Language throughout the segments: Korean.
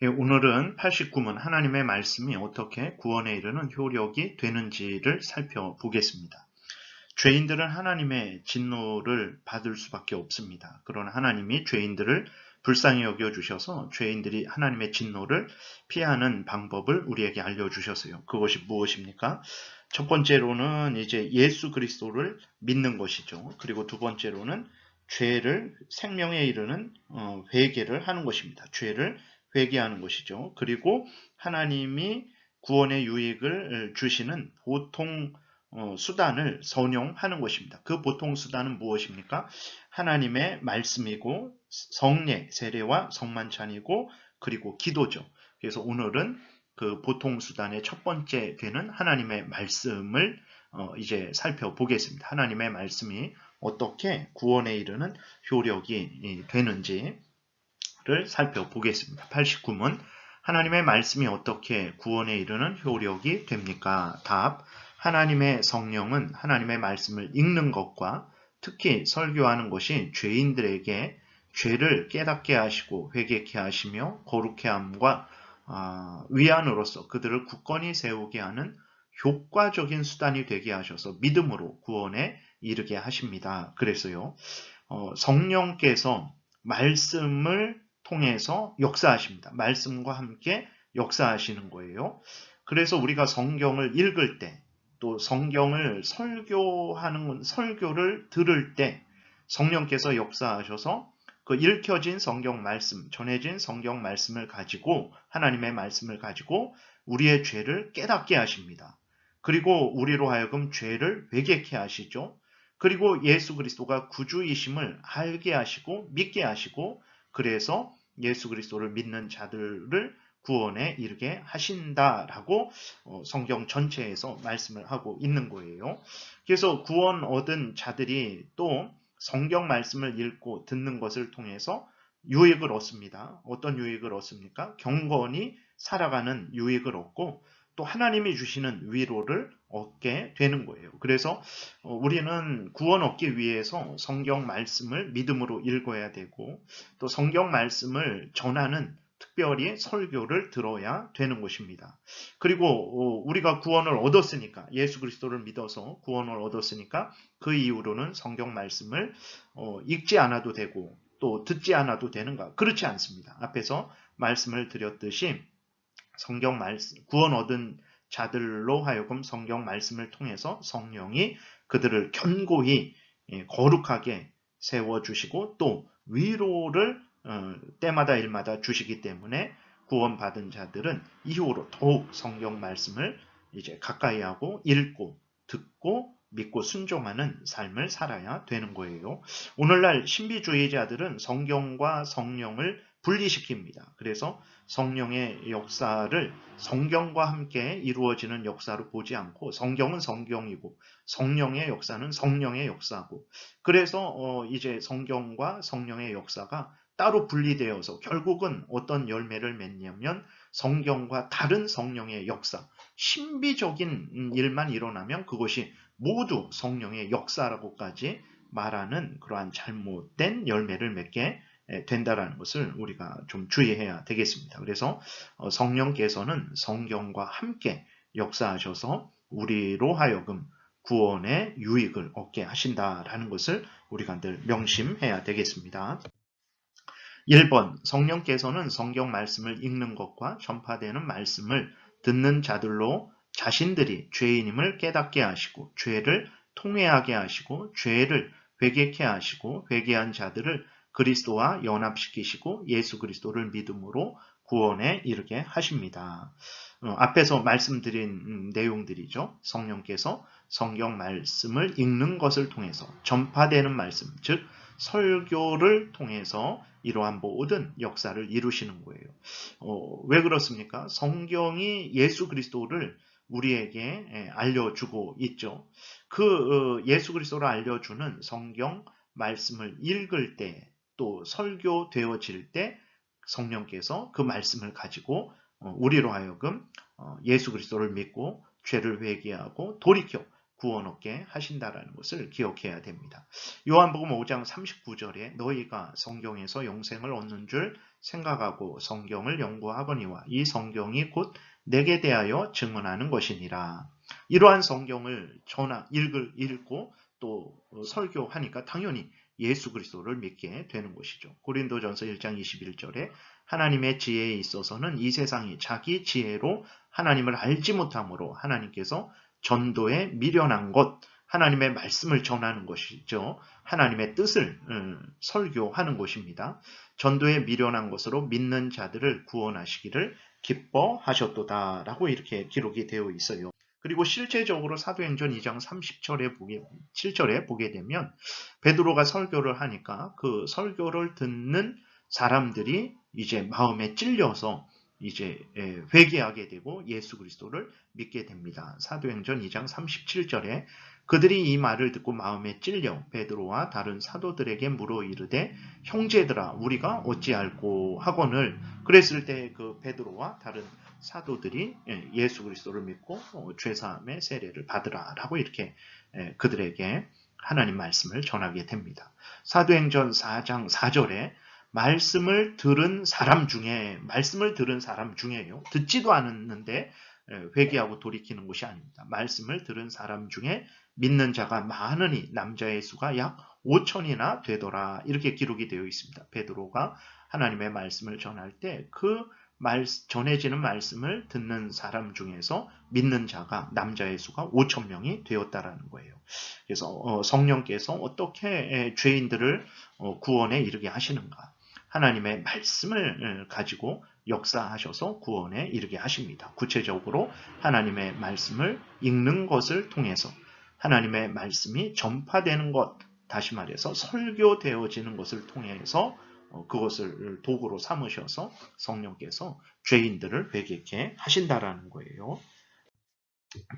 예, 오늘은 89문 하나님의 말씀이 어떻게 구원에 이르는 효력이 되는지를 살펴보겠습니다. 죄인들은 하나님의 진노를 받을 수밖에 없습니다. 그러나 하나님이 죄인들을 불쌍히 여겨주셔서 죄인들이 하나님의 진노를 피하는 방법을 우리에게 알려주셨어요. 그것이 무엇입니까? 첫 번째로는 이제 예수 그리스도를 믿는 것이죠. 그리고 두 번째로는 죄를 생명에 이르는 회개를 하는 것입니다. 죄를 회개하는 것이죠. 그리고 하나님이 구원의 유익을 주시는 보통 수단을 선용하는 것입니다. 그 보통 수단은 무엇입니까? 하나님의 말씀이고 성례, 세례와 성만찬이고 그리고 기도죠. 그래서 오늘은 그 보통 수단의 첫 번째 되는 하나님의 말씀을 이제 살펴보겠습니다. 하나님의 말씀이 어떻게 구원에 이르는 효력이 되는지를 살펴보겠습니다. 89문 하나님의 말씀이 어떻게 구원에 이르는 효력이 됩니까? 답. 하나님의 성령은 하나님의 말씀을 읽는 것과 특히 설교하는 것이 죄인들에게 죄를 깨닫게 하시고 회개케 하시며 거룩케 함과 위안으로서 그들을 굳건히 세우게 하는 효과적인 수단이 되게 하셔서 믿음으로 구원에 이르게 하십니다. 그래서요, 성령께서 말씀을 통해서 역사하십니다. 말씀과 함께 역사하시는 거예요. 그래서 우리가 성경을 읽을 때, 또 성경을 설교를 들을 때 성령께서 역사하셔서 그 읽혀진 성경 말씀, 전해진 성경 말씀을 가지고 하나님의 말씀을 가지고 우리의 죄를 깨닫게 하십니다. 그리고 우리로 하여금 죄를 회개케 하시죠. 그리고 예수 그리스도가 구주이심을 알게 하시고 믿게 하시고 그래서 예수 그리스도를 믿는 자들을 구원에 이르게 하신다라고 성경 전체에서 말씀을 하고 있는 거예요. 그래서 구원 얻은 자들이 또 성경 말씀을 읽고 듣는 것을 통해서 유익을 얻습니다. 어떤 유익을 얻습니까? 경건히 살아가는 유익을 얻고 또 하나님이 주시는 위로를 얻게 되는 거예요. 그래서 우리는 구원 얻기 위해서 성경 말씀을 믿음으로 읽어야 되고 또 성경 말씀을 전하는 특별히 설교를 들어야 되는 것입니다. 그리고 우리가 구원을 얻었으니까 예수 그리스도를 믿어서 구원을 얻었으니까 그 이후로는 성경 말씀을 읽지 않아도 되고 또 듣지 않아도 되는가? 그렇지 않습니다. 앞에서 말씀을 드렸듯이 성경 말씀, 구원 얻은 자들로 하여금 성경 말씀을 통해서 성령이 그들을 견고히 거룩하게 세워주시고 또 위로를 때마다 일마다 주시기 때문에 구원받은 자들은 이후로 더욱 성경 말씀을 이제 가까이 하고 읽고 듣고 믿고 순종하는 삶을 살아야 되는 거예요. 오늘날 신비주의자들은 성경과 성령을 분리시킵니다. 그래서 성령의 역사를 성경과 함께 이루어지는 역사로 보지 않고 성경은 성경이고 성령의 역사는 성령의 역사고 그래서 이제 성경과 성령의 역사가 따로 분리되어서 결국은 어떤 열매를 맺냐면 성경과 다른 성령의 역사, 신비적인 일만 일어나면 그것이 모두 성령의 역사라고까지 말하는 그러한 잘못된 열매를 맺게 된다라는 것을 우리가 좀 주의해야 되겠습니다. 그래서 성령께서는 성경과 함께 역사하셔서 우리로 하여금 구원의 유익을 얻게 하신다라는 것을 우리가 늘 명심해야 되겠습니다. 1번 성령께서는 성경 말씀을 읽는 것과 전파되는 말씀을 듣는 자들로 자신들이 죄인임을 깨닫게 하시고 죄를 통회하게 하시고 죄를 회개케 하시고 회개한 자들을 그리스도와 연합시키시고 예수 그리스도를 믿음으로 구원에 이르게 하십니다. 앞에서 말씀드린 내용들이죠. 성령께서 성경 말씀을 읽는 것을 통해서 전파되는 말씀, 즉 설교를 통해서 이러한 모든 역사를 이루시는 거예요. 왜 그렇습니까? 성경이 예수 그리스도를 우리에게 알려주고 있죠. 그 예수 그리스도를 알려주는 성경 말씀을 읽을 때 또 설교되어질 때 성령께서 그 말씀을 가지고 우리로 하여금 예수 그리스도를 믿고 죄를 회개하고 돌이켜 구원 얻게 하신다라는 것을 기억해야 됩니다. 요한복음 5장 39절에 너희가 성경에서 영생을 얻는 줄 생각하고 성경을 연구하거니와 이 성경이 곧 내게 대하여 증언하는 것이니라. 이러한 성경을 읽고 또 설교하니까 당연히 예수 그리스도를 믿게 되는 것이죠. 고린도전서 1장 21절에 하나님의 지혜에 있어서는 이 세상이 자기 지혜로 하나님을 알지 못함으로 하나님께서 전도에 미련한 것, 하나님의 말씀을 전하는 것이죠. 하나님의 뜻을 설교하는 것입니다. 전도에 미련한 것으로 믿는 자들을 구원하시기를 기뻐하셨도다라고 이렇게 기록이 되어 있어요. 그리고 실제적으로 사도행전 2장 7절에 보게 되면 베드로가 설교를 하니까 그 설교를 듣는 사람들이 이제 마음에 찔려서 이제 회개하게 되고 예수 그리스도를 믿게 됩니다. 사도행전 2장 37절에 그들이 이 말을 듣고 마음에 찔려 베드로와 다른 사도들에게 물어 이르되 형제들아 우리가 어찌할꼬 하거늘 그랬을 때 그 베드로와 다른 사도들이 예수 그리스도를 믿고 죄사함의 세례를 받으라라고 이렇게 그들에게 하나님 말씀을 전하게 됩니다. 사도행전 4장 4절에 말씀을 들은 사람 중에요. 듣지도 않았는데 회개하고 돌이키는 것이 아닙니다. 말씀을 들은 사람 중에 믿는 자가 많으니 남자의 수가 약 5천이나 되더라. 이렇게 기록이 되어 있습니다. 베드로가 하나님의 말씀을 전할 때 그 전해지는 말씀을 듣는 사람 중에서 믿는 자가 남자의 수가 5천 명이 되었다라는 거예요. 그래서 성령께서 어떻게 죄인들을 구원에 이르게 하시는가? 하나님의 말씀을 가지고 역사하셔서 구원에 이르게 하십니다. 구체적으로 하나님의 말씀을 읽는 것을 통해서 하나님의 말씀이 전파되는 것, 다시 말해서 설교되어지는 것을 통해서 그것을 도구로 삼으셔서 성령께서 죄인들을 회개케 하신다라는 거예요.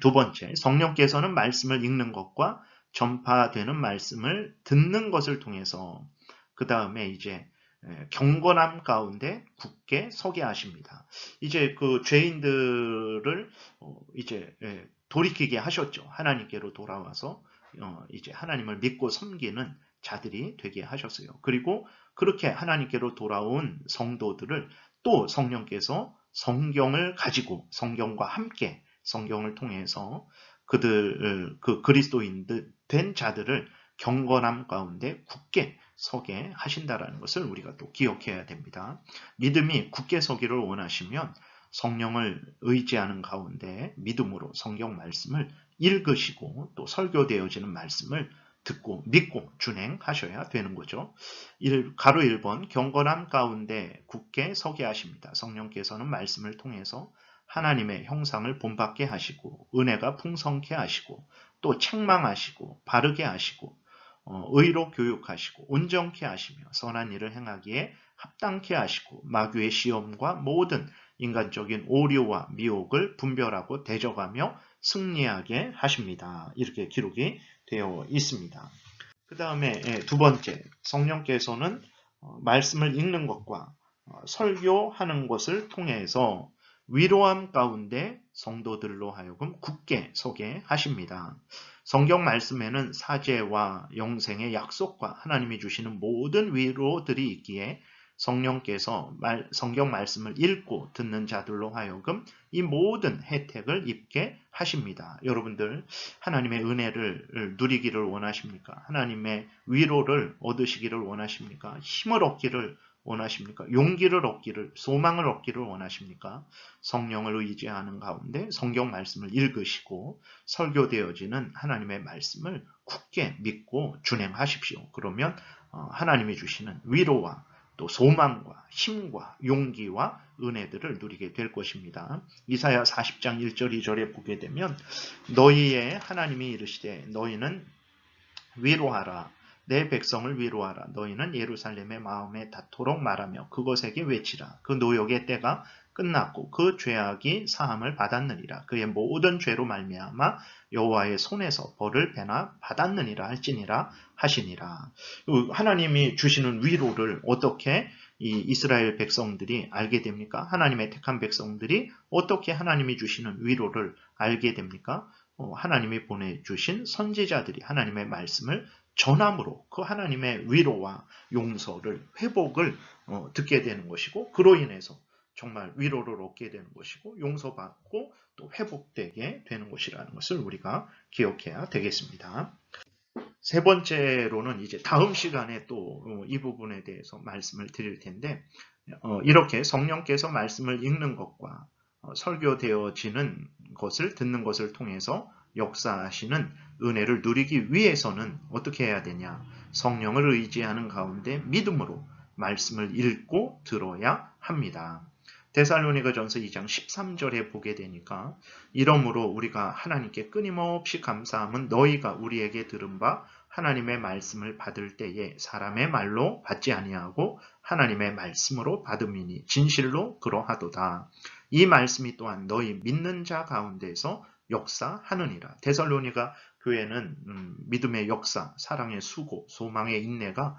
두 번째, 성령께서는 말씀을 읽는 것과 전파되는 말씀을 듣는 것을 통해서 그 다음에 이제 경건함 가운데 굳게 서게 하십니다. 이제 그 죄인들을 이제 돌이키게 하셨죠. 하나님께로 돌아와서 이제 하나님을 믿고 섬기는 자들이 되게 하셨어요. 그리고 그렇게 하나님께로 돌아온 성도들을 또 성령께서 성경을 가지고 성경과 함께 성경을 통해서 그 그리스도인 된 자들을 경건함 가운데 굳게 서게 하신다라는 것을 우리가 또 기억해야 됩니다. 믿음이 굳게 서기를 원하시면 성령을 의지하는 가운데 믿음으로 성경 말씀을 읽으시고 또 설교되어지는 말씀을 듣고 믿고 준행하셔야 되는 거죠. 가로 1번 경건함 가운데 굳게 서게 하십니다. 성령께서는 말씀을 통해서 하나님의 형상을 본받게 하시고 은혜가 풍성케 하시고 또 책망하시고 바르게 하시고 의로 교육하시고 온전케 하시며 선한 일을 행하기에 합당케 하시고 마귀의 시험과 모든 인간적인 오류와 미혹을 분별하고 대적하며 승리하게 하십니다. 이렇게 기록이 되어 있습니다. 그 다음에 두 번째, 성령께서는 말씀을 읽는 것과 설교하는 것을 통해서 위로함 가운데 성도들로 하여금 굳게 서게 하십니다. 성경 말씀에는 사죄와 영생의 약속과 하나님이 주시는 모든 위로들이 있기에 성령께서 성경 말씀을 읽고 듣는 자들로 하여금 이 모든 혜택을 입게 하십니다. 여러분들 하나님의 은혜를 누리기를 원하십니까? 하나님의 위로를 얻으시기를 원하십니까? 힘을 얻기를 원하십니까? 용기를 얻기를, 소망을 얻기를 원하십니까? 성령을 의지하는 가운데 성경 말씀을 읽으시고 설교되어지는 하나님의 말씀을 굳게 믿고 준행하십시오. 그러면 하나님이 주시는 위로와 또 소망과 힘과 용기와 은혜들을 누리게 될 것입니다. 이사야 40장 1절 2절에 보게 되면 너희의 하나님이 이르시되 너희는 위로하라. 내 백성을 위로하라. 너희는 예루살렘의 마음에 닿도록 말하며 그것에게 외치라. 그 노역의 때가 끝났고 그 죄악이 사함을 받았느니라. 그의 모든 죄로 말미암아 여호와의 손에서 벌을 배나 받았느니라 할지니라 하시니라. 하나님이 주시는 위로를 어떻게 이 이스라엘 백성들이 알게 됩니까? 하나님의 택한 백성들이 어떻게 하나님이 주시는 위로를 알게 됩니까? 하나님이 보내주신 선지자들이 하나님의 말씀을 전함으로 그 하나님의 위로와 용서를, 회복을 듣게 되는 것이고, 그로 인해서 정말 위로를 얻게 되는 것이고, 용서받고 또 회복되게 되는 것이라는 것을 우리가 기억해야 되겠습니다. 세 번째로는 이제 다음 시간에 또 이 부분에 대해서 말씀을 드릴 텐데, 이렇게 성령께서 말씀을 읽는 것과 설교되어지는 것을 듣는 것을 통해서 역사하시는 은혜를 누리기 위해서는 어떻게 해야 되냐? 성령을 의지하는 가운데 믿음으로 말씀을 읽고 들어야 합니다. 데살로니가전서 2장 13절에 보게 되니까, 이러므로 우리가 하나님께 끊임없이 감사함은 너희가 우리에게 들은 바 하나님의 말씀을 받을 때에 사람의 말로 받지 아니하고 하나님의 말씀으로 받음이니 진실로 그러하도다. 이 말씀이 또한 너희 믿는 자 가운데서 역사하느니라. 데살로니가 교회는 믿음의 역사, 사랑의 수고, 소망의 인내가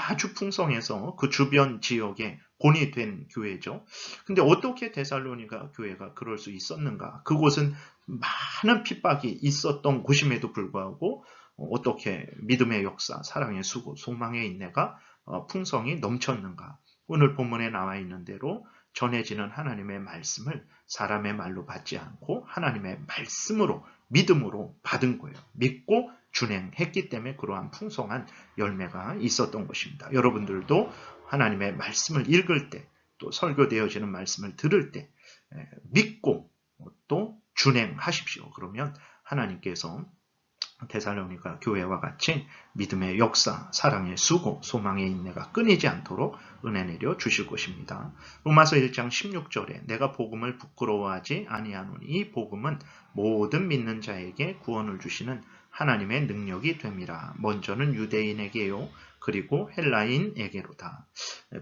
아주 풍성해서 그 주변 지역에 본이 된 교회죠. 근데 어떻게 데살로니가 교회가 그럴 수 있었는가? 그곳은 많은 핍박이 있었던 곳임에도 불구하고 어떻게 믿음의 역사, 사랑의 수고, 소망의 인내가 풍성히 넘쳤는가? 오늘 본문에 나와 있는 대로 전해지는 하나님의 말씀을 사람의 말로 받지 않고 하나님의 말씀으로, 믿음으로 받은 거예요. 믿고 준행했기 때문에 그러한 풍성한 열매가 있었던 것입니다. 여러분들도 하나님의 말씀을 읽을 때, 또 설교되어지는 말씀을 들을 때 믿고 또 준행하십시오. 그러면 하나님께서 데살로니가 교회와 같이 믿음의 역사, 사랑의 수고, 소망의 인내가 끊이지 않도록 은혜 내려 주실 것입니다. 로마서 1장 16절에 내가 복음을 부끄러워하지 아니하노니 이 복음은 모든 믿는 자에게 구원을 주시는 하나님의 능력이 됨이라. 먼저는 유대인에게요, 그리고 헬라인에게로다.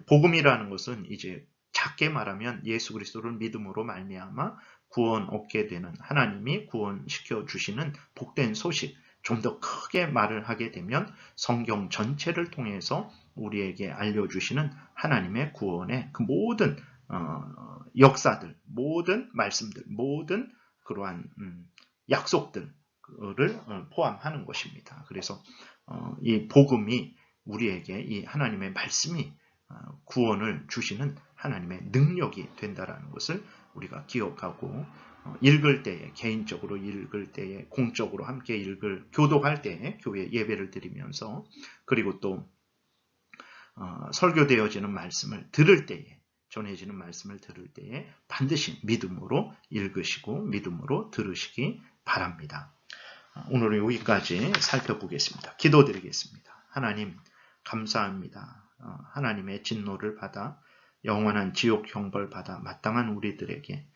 복음이라는 것은 이제 작게 말하면 예수 그리스도를 믿음으로 말미암아 구원 얻게 되는, 하나님이 구원시켜 주시는 복된 소식. 좀 더 크게 말을 하게 되면 성경 전체를 통해서 우리에게 알려주시는 하나님의 구원의 그 모든 역사들, 모든 말씀들, 모든 그러한 약속들을 포함하는 것입니다. 그래서 이 복음이 우리에게, 이 하나님의 말씀이 구원을 주시는 하나님의 능력이 된다라는 것을 우리가 기억하고, 읽을 때에, 개인적으로 읽을 때에, 공적으로 함께 교독할 때에, 교회 예배를 드리면서, 그리고 또 설교되어지는 말씀을 들을 때에, 전해지는 말씀을 들을 때에 반드시 믿음으로 읽으시고 믿음으로 들으시기 바랍니다. 오늘은 여기까지 살펴보겠습니다. 기도드리겠습니다. 하나님 감사합니다. 하나님의 진노를 받아 영원한 지옥 형벌 받아 마땅한 우리들에게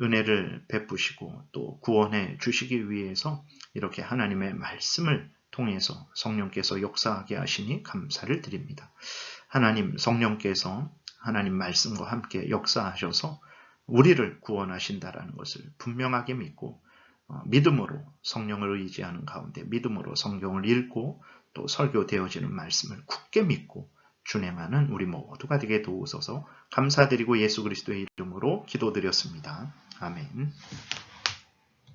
은혜를 베푸시고 또 구원해 주시기 위해서 이렇게 하나님의 말씀을 통해서 성령께서 역사하게 하시니 감사를 드립니다. 하나님, 성령께서 하나님 말씀과 함께 역사하셔서 우리를 구원하신다라는 것을 분명하게 믿고 믿음으로 성령을 의지하는 가운데 믿음으로 성경을 읽고 또 설교되어지는 말씀을 굳게 믿고 준행하는 우리 모두가 되게 도우소서. 감사드리고 예수 그리스도의 이름으로 기도드렸습니다. 아멘.